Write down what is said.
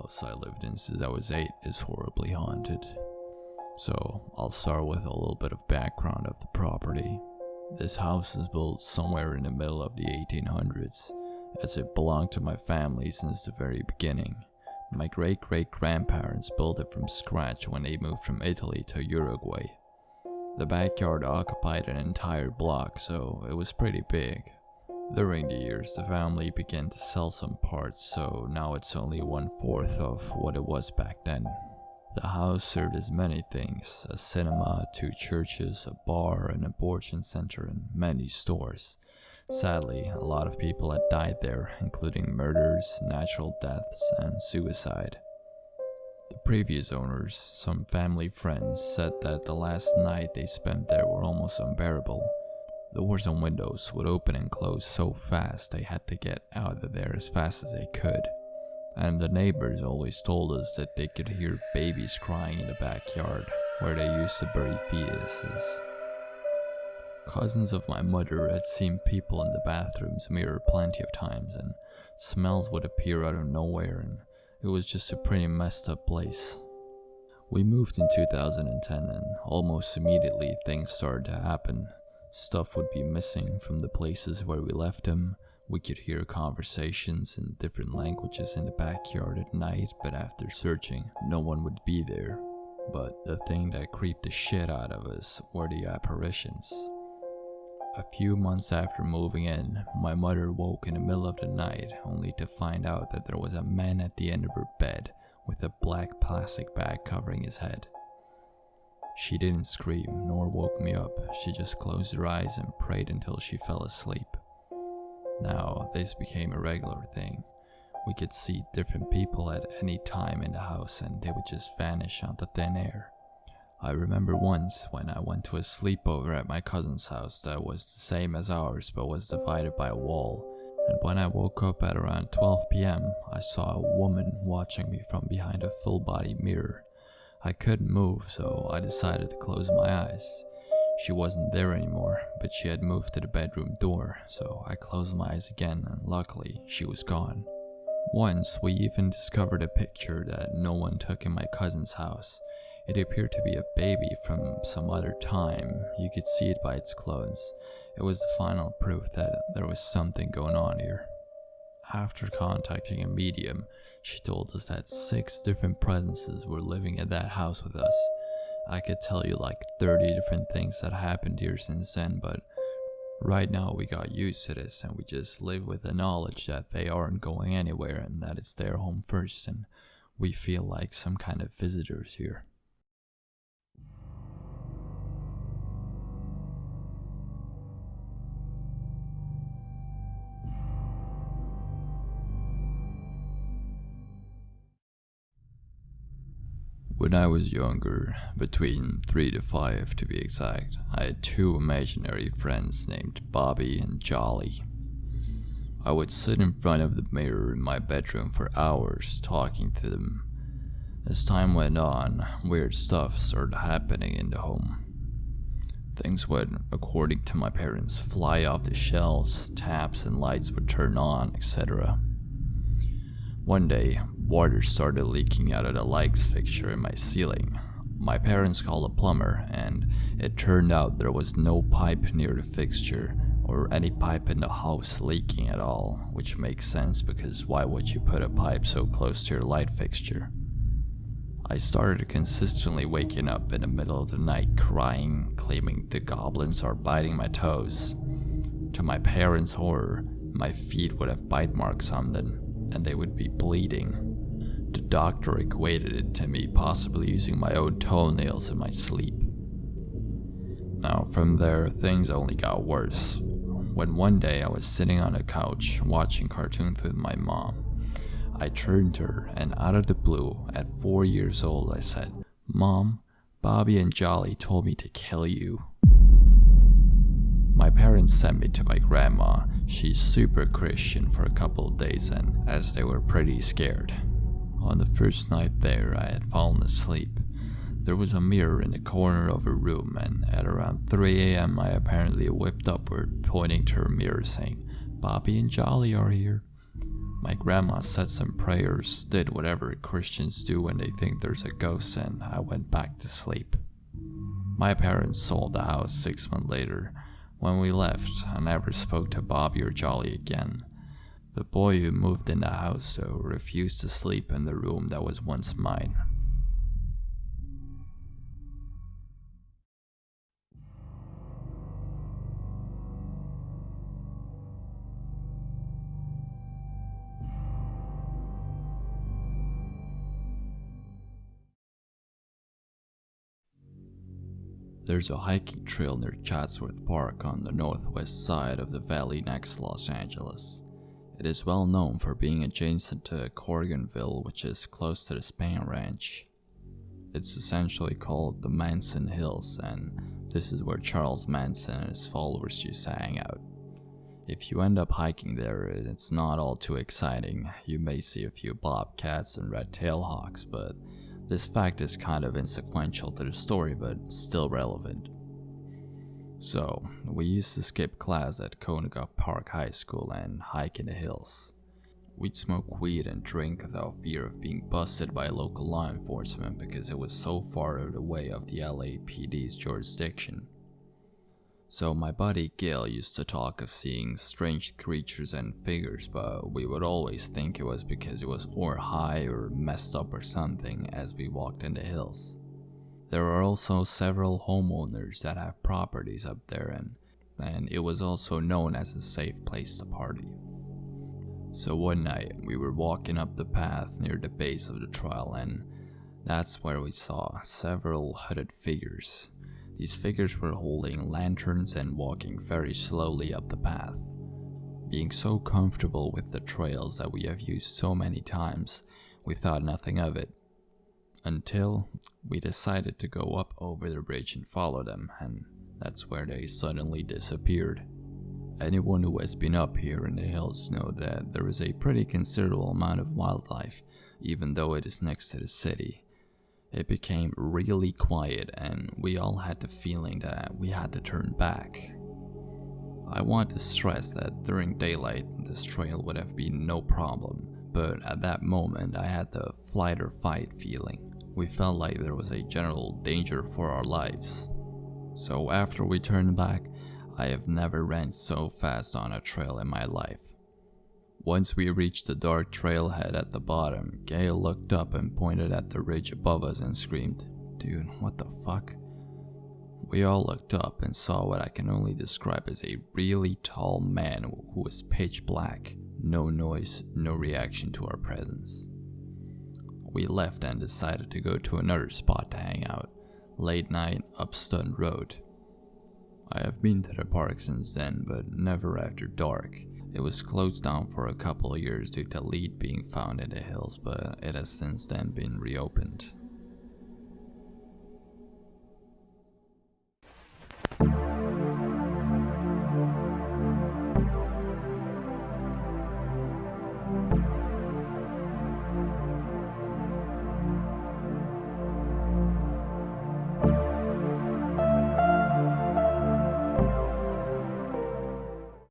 house I lived in since I was 8 is horribly haunted. So I'll start with a little bit of background of the property. This house is built somewhere in the middle of the 1800s, as it belonged to my family since the very beginning. My great-great-grandparents built it from scratch when they moved from Italy to Uruguay. The backyard occupied an entire block, so it was pretty big. During the years, the family began to sell some parts, so now it's only 1/4 of what it was back then. The house served as many things: a cinema, 2 churches, a bar, an abortion center, and many stores. Sadly, a lot of people had died there, including murders, natural deaths, and suicide. The previous owners, some family friends, said that the last night they spent there were almost unbearable. Doors and windows would open and close so fast they had to get out of there as fast as they could. And the neighbors always told us that they could hear babies crying in the backyard, where they used to bury fetuses. Cousins of my mother had seen people in the bathroom's mirror plenty of times, and smells would appear out of nowhere, and it was just a pretty messed up place. We moved in 2010, and almost immediately things started to happen. Stuff would be missing from the places where we left them. We could hear conversations in different languages in the backyard at night, but after searching, no one would be there. But the thing that creeped the shit out of us were the apparitions. A few months after moving in, my mother woke in the middle of the night only to find out that there was a man at the end of her bed with a black plastic bag covering his head. She didn't scream nor woke me up, she just closed her eyes and prayed until she fell asleep. Now, this became a regular thing. We could see different people at any time in the house and they would just vanish onto thin air. I remember once when I went to a sleepover at my cousin's house that was the same as ours but was divided by a wall, and when I woke up at around 12 PM, I saw a woman watching me from behind a full-body mirror. I couldn't move, so I decided to close my eyes. She wasn't there anymore, but she had moved to the bedroom door, so I closed my eyes again and luckily she was gone. Once we even discovered a picture that no one took in my cousin's house. It appeared to be a baby from some other time. You could see it by its clothes. It was the final proof that there was something going on here. After contacting a medium, she told us that 6 different presences were living at that house with us. I could tell you like 30 different things that happened here since then, but right now we got used to this and we just live with the knowledge that they aren't going anywhere and that it's their home first, and we feel like some kind of visitors here. When I was younger, between 3 to 5 to be exact, I had 2 imaginary friends named Bobby and Jolly. I would sit in front of the mirror in my bedroom for hours talking to them. As time went on, weird stuff started happening in the home. Things would, according to my parents, fly off the shelves, taps and lights would turn on, etc. One day, water started leaking out of the lights fixture in my ceiling. My parents called a plumber, and it turned out there was no pipe near the fixture, or any pipe in the house leaking at all, which makes sense because why would you put a pipe so close to your light fixture? I started consistently waking up in the middle of the night crying, claiming the goblins are biting my toes. To my parents' horror, my feet would have bite marks on them, and they would be bleeding. The doctor equated it to me possibly using my own toenails in my sleep. Now from there, things only got worse. When one day I was sitting on a couch watching cartoons with my mom, I turned to her and out of the blue, at 4 years old, I said, "Mom, Bobby and Jolly told me to kill you." My parents sent me to my grandma. She's super Christian for a couple of days, and as they were pretty scared. On the first night there, I had fallen asleep. There was a mirror in the corner of her room, and at around 3 AM I apparently whipped upward, pointing to her mirror saying, "Bobby and Jolly are here." My grandma said some prayers, did whatever Christians do when they think there's a ghost, and I went back to sleep. My parents sold the house 6 months later. When we left, I never spoke to Bobby or Jolly again. The boy who moved in the house, though, refused to sleep in the room that was once mine. There's a hiking trail near Chatsworth Park on the northwest side of the valley next to Los Angeles. It is well known for being adjacent to Corriganville, which is close to the Spain Ranch. It's essentially called the Manson Hills, and this is where Charles Manson and his followers used to hang out. If you end up hiking there, it's not all too exciting. You may see a few bobcats and red-tailed hawks, but this fact is kind of insequential to the story, but still relevant. So, we used to skip class at Conecuh Park High School and hike in the hills. We'd smoke weed and drink without fear of being busted by local law enforcement because it was so far out of the way of the LAPD's jurisdiction. So my buddy Gil used to talk of seeing strange creatures and figures, but we would always think it was because it was or high or messed up or something as we walked in the hills. There are also several homeowners that have properties up there, and it was also known as a safe place to party. So one night we were walking up the path near the base of the trail, and that's where we saw several hooded figures. These figures were holding lanterns and walking very slowly up the path. Being so comfortable with the trails that we have used so many times, we thought nothing of it. Until we decided to go up over the ridge and follow them, and that's where they suddenly disappeared. Anyone who has been up here in the hills know that there is a pretty considerable amount of wildlife, even though it is next to the city. It became really quiet, and we all had the feeling that we had to turn back. I want to stress that during daylight, this trail would have been no problem, but at that moment I had the flight or fight feeling. We felt like there was a general danger for our lives. So after we turned back, I have never ran so fast on a trail in my life. Once we reached the dark trailhead at the bottom, Gail looked up and pointed at the ridge above us and screamed, "Dude, what the fuck?" We all looked up and saw what I can only describe as a really tall man who was pitch black. No noise, no reaction to our presence. We left and decided to go to another spot to hang out, late night up Stun Road. I have been to the park since then, but never after dark. It was closed down for a couple of years due to lead being found in the hills, but it has since then been reopened.